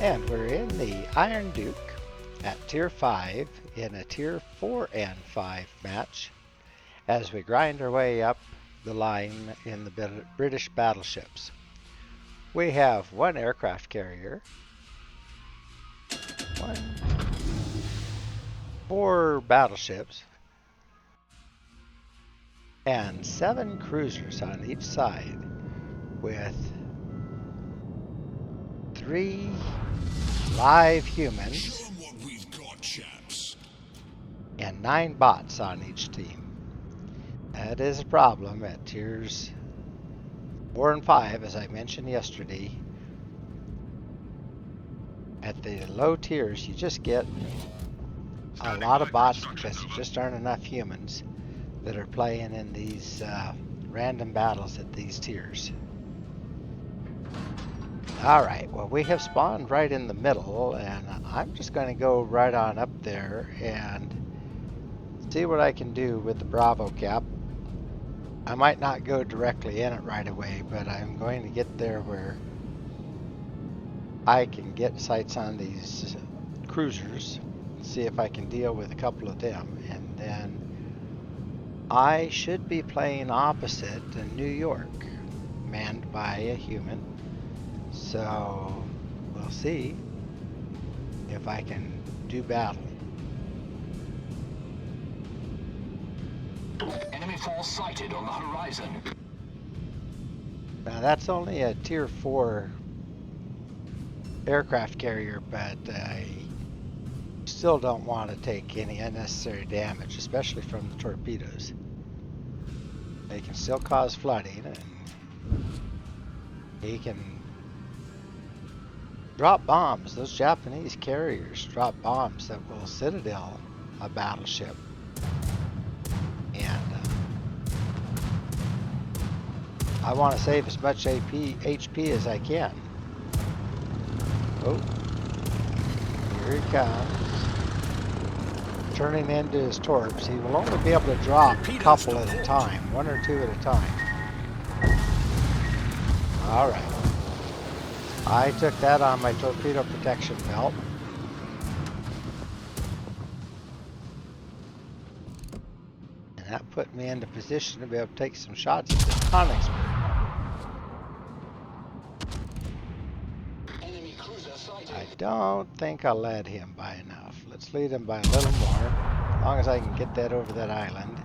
And we're in the Iron Duke at Tier 5 in a Tier 4 and 5 match as we grind our way up the line in the British battleships. We have one aircraft carrier, 4 battleships, and 7 cruisers on each side with 3 live humans and 9 bots on each team. That is a problem at tiers 4 and 5, as I mentioned yesterday. At the low tiers, you just get a lot of bots because there just aren't enough humans that are playing in these random battles at these tiers. Alright, well, we have spawned right in the middle, and I'm just going to go right on up there and see what I can do with the Bravo cap. I might not go directly in it right away, but I'm going to get there where I can get sights on these cruisers, see if I can deal with a couple of them, and then I should be playing opposite in New York, manned by a human. So we'll see if I can do battle. Enemy force sighted on the horizon. Now that's only a Tier 4 aircraft carrier, but I still don't want to take any unnecessary damage, especially from the torpedoes. They can still cause flooding, and he can drop bombs. Those Japanese carriers drop bombs that will citadel a battleship. And I want to save as much HP as I can. Oh, here he comes. Turning into his torps. He will only be able to drop a couple at a time, 1 or 2 at a time. Alright. I took that on my torpedo protection belt. And that put me into position to be able to take some shots at the Conqueror. I don't think I led him by enough. Let's lead him by a little more, as long as I can get that over that island.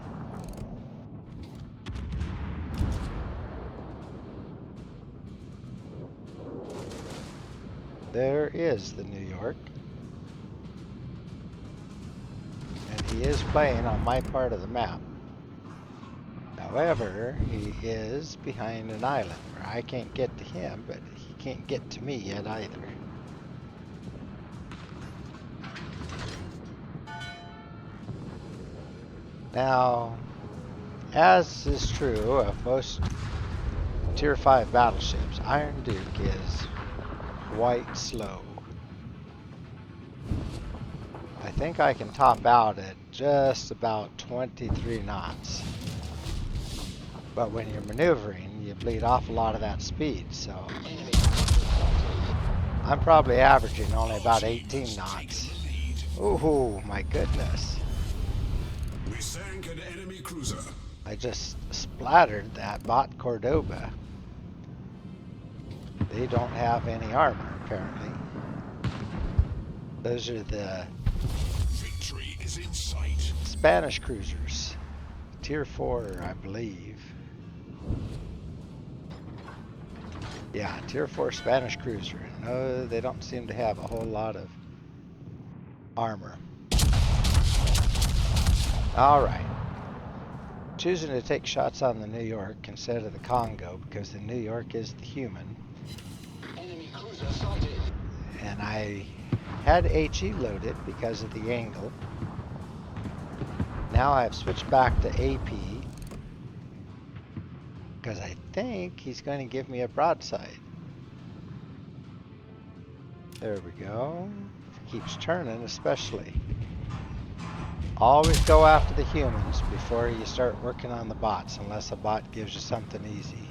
There is the New York. And he is playing on my part of the map. However, he is behind an island where I can't get to him, but he can't get to me yet either. Now, as is true of most Tier 5 battleships, Iron Duke is quite slow. I think I can top out at just about 23 knots. But when you're maneuvering, you bleed off a lot of that speed, so I'm probably averaging only about 18 knots. Ooh, my goodness. We sank an enemy cruiser. I just splattered that bot Cordoba. They don't have any armor, apparently. Those are the Victory is in sight. Spanish cruisers. Tier 4, I believe. Yeah, Tier 4 Spanish cruiser. No, they don't seem to have a whole lot of armor. Alright. Choosing to take shots on the New York instead of the Congo because the New York is the human. Enemy cruiser sighted. And I had HE loaded because of the angle. Now I've switched back to AP because I think he's going to give me a broadside. There we go. Keeps turning, especially. Always go after the humans before you start working on the bots, unless a bot gives you something easy.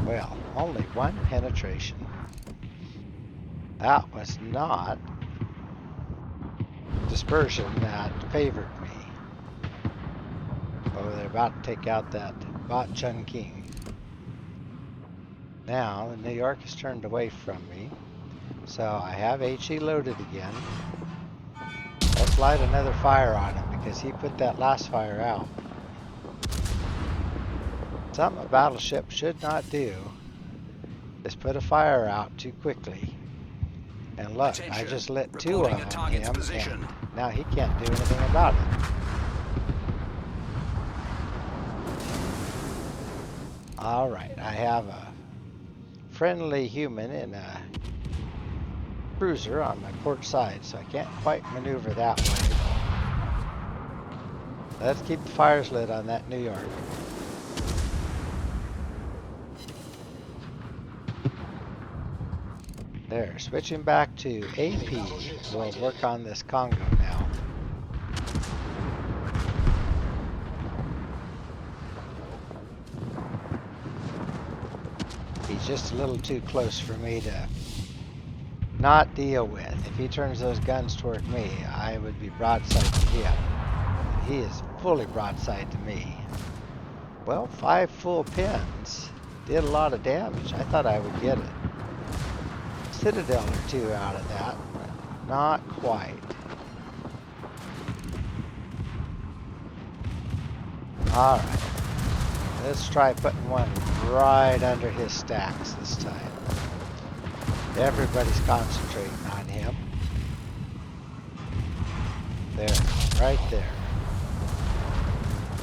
Well, only one penetration. That was not dispersion that favored me. Oh, they're about to take out that bot Chun King. Now, the New York is turned away from me. So I have HE loaded again. Let's light another fire on him because he put that last fire out. Something a battleship should not do is put a fire out too quickly. And look, I just lit two of them on him, and now he can't do anything about it. Alright, I have a friendly human in a cruiser on my port side, so I can't quite maneuver that way. Let's keep the fires lit on that New York. There, switching back to AP, we'll work on this Congo now. He's just a little too close for me to not deal with. If he turns those guns toward me, I would be broadside to him. He is fully broadside to me. Well, 5 full pins did a lot of damage. I thought I would get it. Citadel or 2 out of that, but not quite. Alright. Let's try putting one right under his stacks this time. Everybody's concentrating on him. There, right there.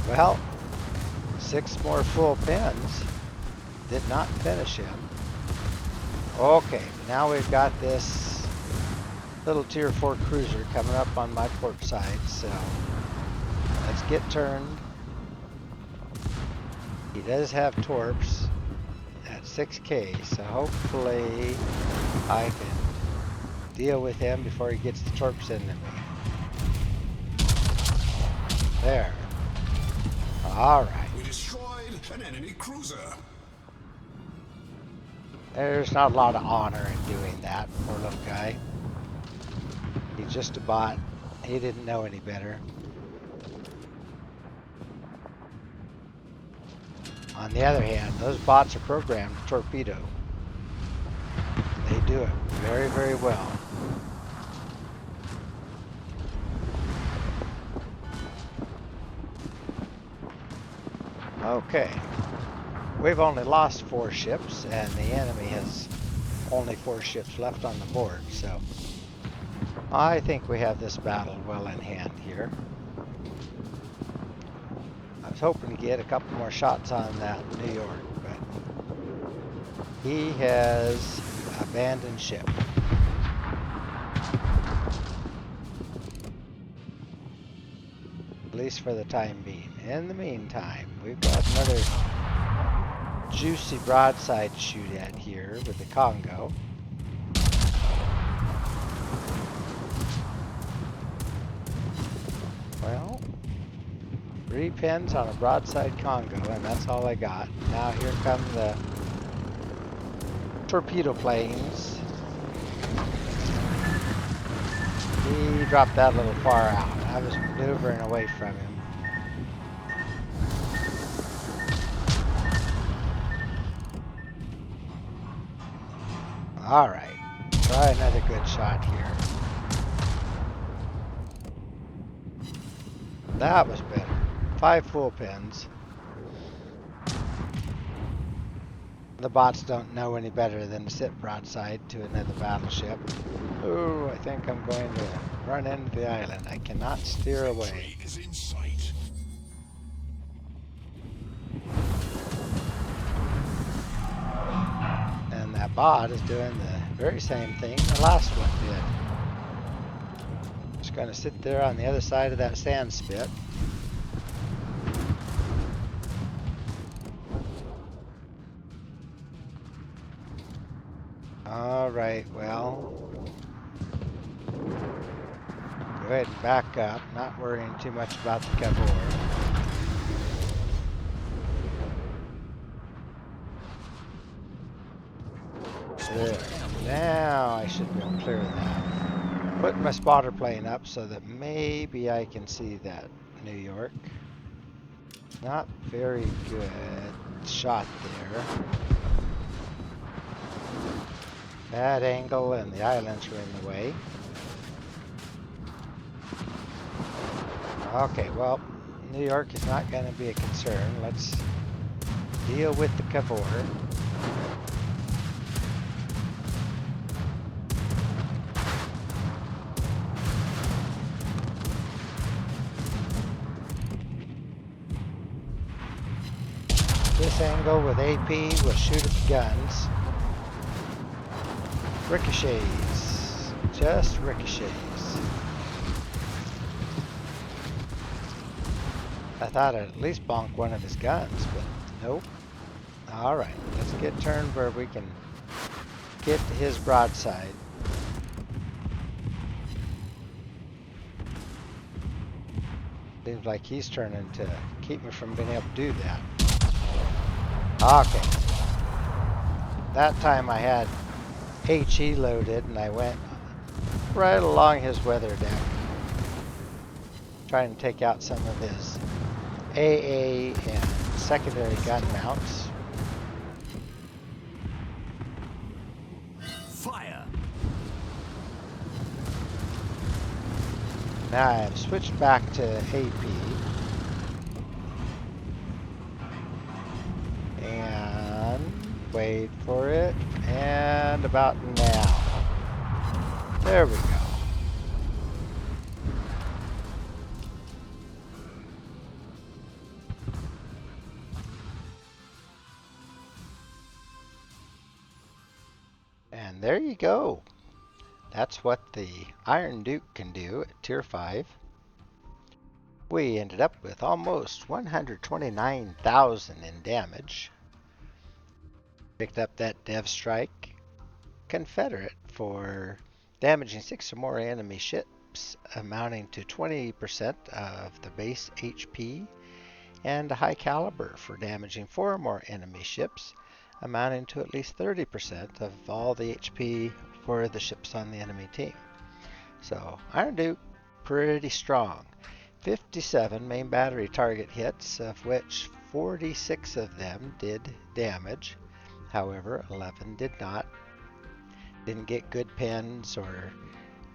Well, 6 more full pins did not finish him. Okay, now we've got this little tier 4 cruiser coming up on my port side, so let's get turned. He does have torps at 6K, so hopefully I can deal with him before he gets the torps into me. There. Alright. We destroyed an enemy cruiser. There's not a lot of honor in doing that, poor little guy. He's just a bot. He didn't know any better. On the other hand, those bots are programmed to torpedo. They do it very, very well. Okay. We've only lost 4 ships, and the enemy has only 4 ships left on the board, so I think we have this battle well in hand here. I was hoping to get a couple more shots on that New York, but he has abandoned ship. At least for the time being. In the meantime, we've got another juicy broadside to shoot at here with the Congo. Well, 3 pins on a broadside Congo, and that's all I got. Now here come the torpedo planes. He dropped that a little far out. I was maneuvering away from him. Alright, try another good shot here. That was better. 5 full pins. The bots don't know any better than to sit broadside to another battleship. Ooh, I think I'm going to run into the island. I cannot steer away. Is in sight. And that bot is doing the very same thing the last one did. Just going to sit there on the other side of that sand spit. Alright, well, go ahead and back up, not worrying too much about the Conqueror. There. Now I should be able to clear that. Put my spotter plane up so that maybe I can see that New York. Not very good shot there. Bad angle and the islands are in the way. Okay, well, New York is not going to be a concern. Let's deal with the Cavour. This angle with AP will shoot at the guns. Ricochets. Just ricochets. I thought I'd at least bonk one of his guns, but nope. Alright, let's get turned where we can get to his broadside. Seems like he's turning to keep me from being able to do that. Okay. That time I had HE loaded and I went right along his weather deck, trying to take out some of his AA and secondary gun mounts. Fire! Now I've switched back to AP. And wait for it. And about now. There we go. And there you go. That's what the Iron Duke can do at Tier 5. We ended up with almost 129,000 in damage. Picked up that Dev Strike Confederate for damaging 6 or more enemy ships, amounting to 20% of the base HP, and a High Caliber for damaging 4 or more enemy ships, amounting to at least 30% of all the HP for the ships on the enemy team. So Iron Duke, pretty strong. 57 main battery target hits, of which 46 of them did damage. However, 11 did not. Didn't get good pins or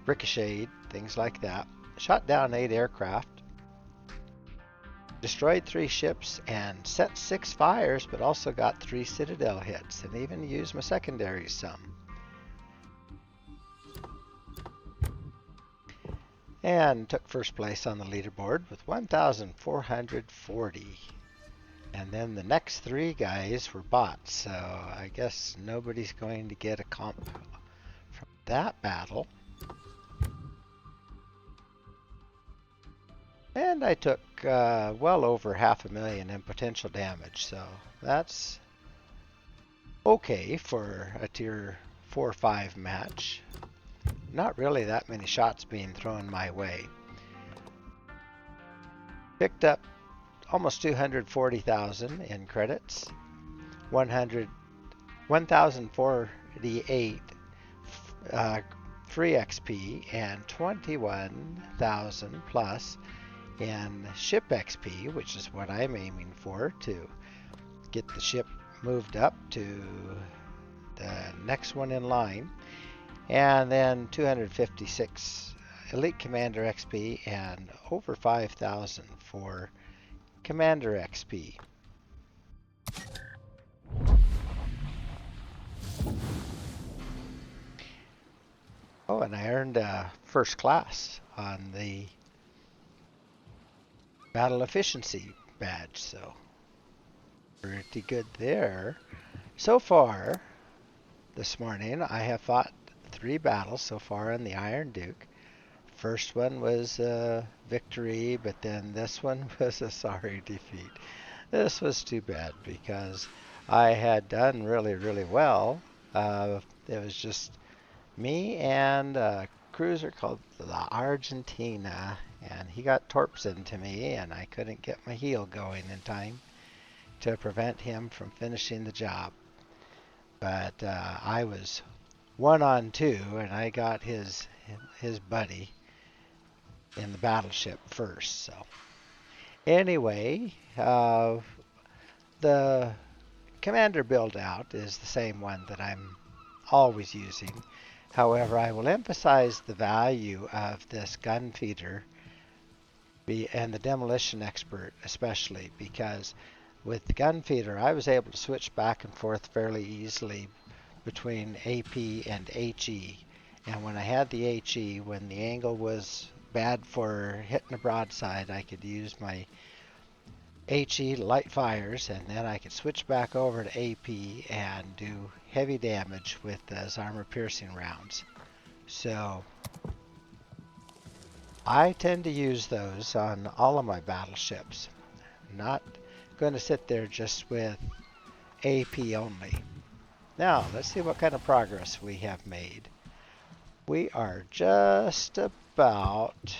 ricocheted, things like that. Shot down 8 aircraft. Destroyed 3 ships and set 6 fires, but also got 3 Citadel hits, and even used my secondaries some. And took first place on the leaderboard with 1,440. And then the next 3 guys were bots, so I guess nobody's going to get a comp from that battle. And I took well over 500,000 in potential damage, so that's okay for a tier 4-5 match. Not really that many shots being thrown my way. Picked up almost 240,000 in credits, 1,048 free XP, and 21,000 plus in ship XP, which is what I'm aiming for, to get the ship moved up to the next one in line. And then 256 Elite Commander XP and over 5,000 for Commander XP. Oh, and I earned first class on the Battle Efficiency badge, so pretty good there. So far, this morning, I have fought 3 battles so far on the Iron Duke. First one was a victory, but then this one was a sorry defeat. This was too bad because I had done really, really well. It was just me and a cruiser called the Argentina, and he got torps into me, and I couldn't get my heel going in time to prevent him from finishing the job. But I was 1-on-2, and I got his buddy in the battleship first. So anyway, the commander build out is the same one that I'm always using. However, I will emphasize the value of this gun feeder and the demolition expert especially, because with the gun feeder I was able to switch back and forth fairly easily between AP and HE. And when I had the HE, when the angle was bad for hitting a broadside, I could use my HE light fires, and then I could switch back over to AP and do heavy damage with those armor piercing rounds. So I tend to use those on all of my battleships. Not going to sit there just with AP only. Now, let's see what kind of progress we have made. We are just about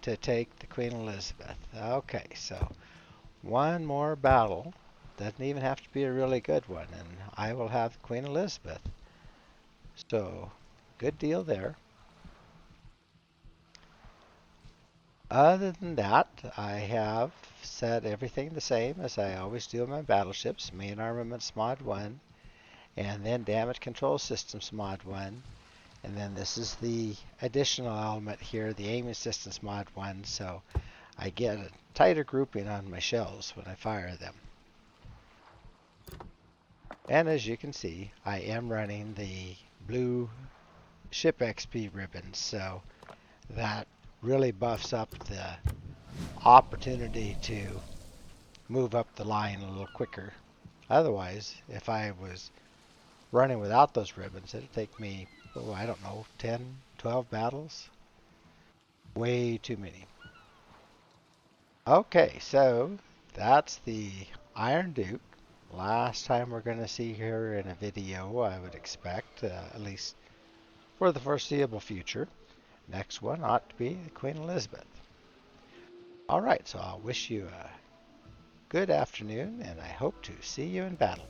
to take the Queen Elizabeth. Okay, so one more battle. Doesn't even have to be a really good one, and I will have Queen Elizabeth. So, good deal there. Other than that, I have set everything the same as I always do in my battleships. Main armaments mod 1, and then damage control systems mod 1. And then this is the additional element here, the aim assistance mod 1, so I get a tighter grouping on my shells when I fire them. And as you can see, I am running the blue ship XP ribbons, so that really buffs up the opportunity to move up the line a little quicker. Otherwise, if I was running without those ribbons, it'd take me, oh, I don't know, 10, 12 battles. Way too many. Okay, so that's the Iron Duke. Last time we're going to see her in a video, I would expect, at least for the foreseeable future. Next one ought to be Queen Elizabeth. All right, so I'll wish you a good afternoon, and I hope to see you in battle.